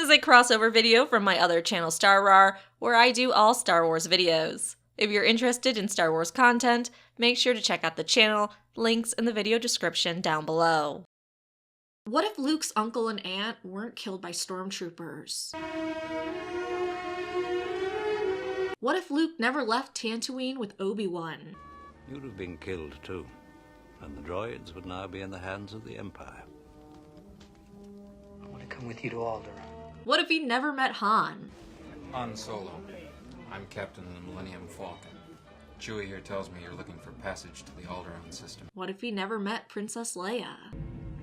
is a crossover video from my other channel, StarRar, where I do all Star Wars videos. If you're interested in Star Wars content, make sure to check out the channel, links in the video description down below. What if Luke's uncle and aunt weren't killed by stormtroopers? What if Luke never left Tatooine with Obi-Wan? You'd have been killed too, and the droids would now be in the hands of the Empire. I want to come with you to Alderaan. What if he never met Han? Han Solo. I'm captain of the Millennium Falcon. Chewie here tells me you're looking for passage to the Alderaan system. What if he never met Princess Leia?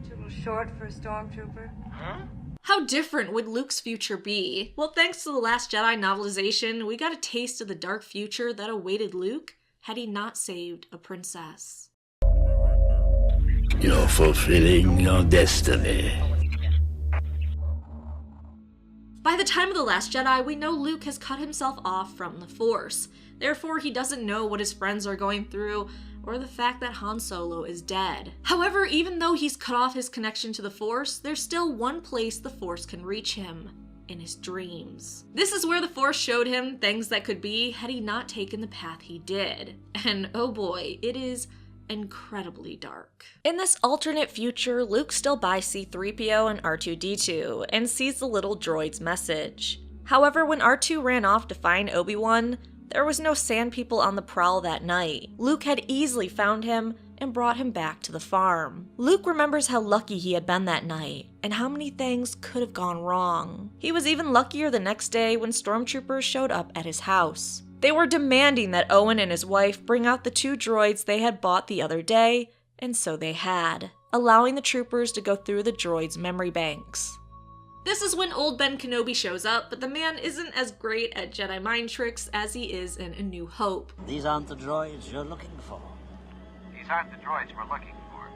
Too short for a stormtrooper? Huh? How different would Luke's future be? Well, thanks to The Last Jedi novelization, we got a taste of the dark future that awaited Luke had he not saved a princess. You're fulfilling your destiny. By the time of The Last Jedi, we know Luke has cut himself off from the Force. Therefore, he doesn't know what his friends are going through, or the fact that Han Solo is dead. However, even though he's cut off his connection to the Force, there's still one place the Force can reach him: in his dreams. This is where the Force showed him things that could be had he not taken the path he did. And oh boy, it is incredibly dark. In this alternate future, Luke still buys C-3PO and R2-D2 and sees the little droid's message. However, when R2 ran off to find Obi-Wan, there was no Sand People on the prowl that night. Luke had easily found him and brought him back to the farm. Luke remembers how lucky he had been that night, and how many things could have gone wrong. He was even luckier the next day when stormtroopers showed up at his house. They were demanding that Owen and his wife bring out the 2 droids they had bought the other day, and so they had, allowing the troopers to go through the droids' memory banks. This is when old Ben Kenobi shows up, but the man isn't as great at Jedi mind tricks as he is in A New Hope. These aren't the droids you're looking for. These aren't the droids we're looking for.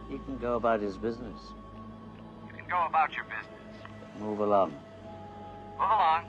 He can go about his business. You can go about your business. Move along. Move along.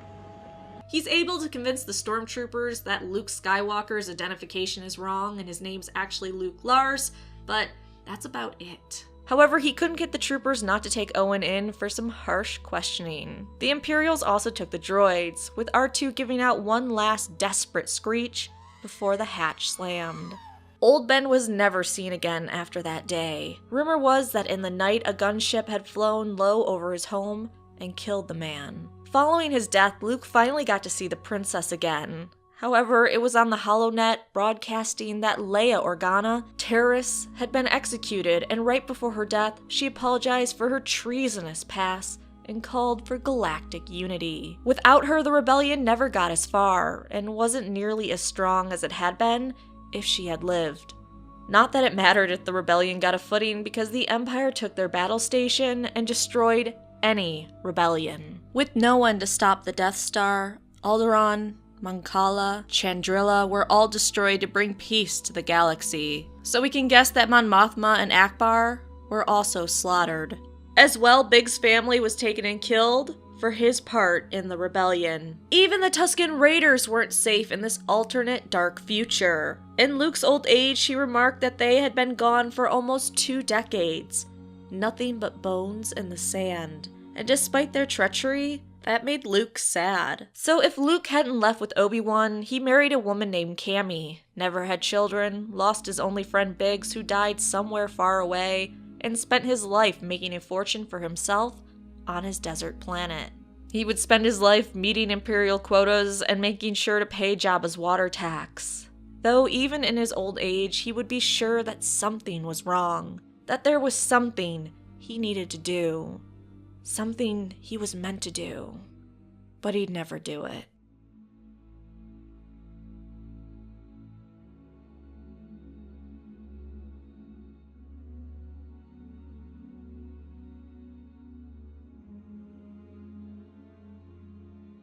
He's able to convince the stormtroopers that Luke Skywalker's identification is wrong and his name's actually Luke Lars, but that's about it. However, he couldn't get the troopers not to take Owen in for some harsh questioning. The Imperials also took the droids, with R2 giving out one last desperate screech before the hatch slammed. Old Ben was never seen again after that day. Rumor was that in the night a gunship had flown low over his home and killed the man. Following his death, Luke finally got to see the princess again. However, it was on the HoloNet broadcasting that Leia Organa, terrorists, had been executed, and right before her death, she apologized for her treasonous past and called for galactic unity. Without her, the rebellion never got as far, and wasn't nearly as strong as it had been if she had lived. Not that it mattered if the rebellion got a footing, because the Empire took their battle station and destroyed any rebellion. With no one to stop the Death Star, Alderaan, Mancala, Chandrila were all destroyed to bring peace to the galaxy. So we can guess that Mon Mothma and Akbar were also slaughtered. As well, Big's family was taken and killed for his part in the rebellion. Even the Tusken Raiders weren't safe in this alternate dark future. In Luke's old age, he remarked that they had been gone for almost 2 decades. Nothing but bones in the sand. And despite their treachery, that made Luke sad. So if Luke hadn't left with Obi-Wan, he married a woman named Cammy, never had children, lost his only friend Biggs who died somewhere far away, and spent his life making a fortune for himself on his desert planet. He would spend his life meeting Imperial quotas and making sure to pay Jabba's water tax. Though even in his old age, he would be sure that something was wrong, that there was something he needed to do. Something he was meant to do, but he'd never do it.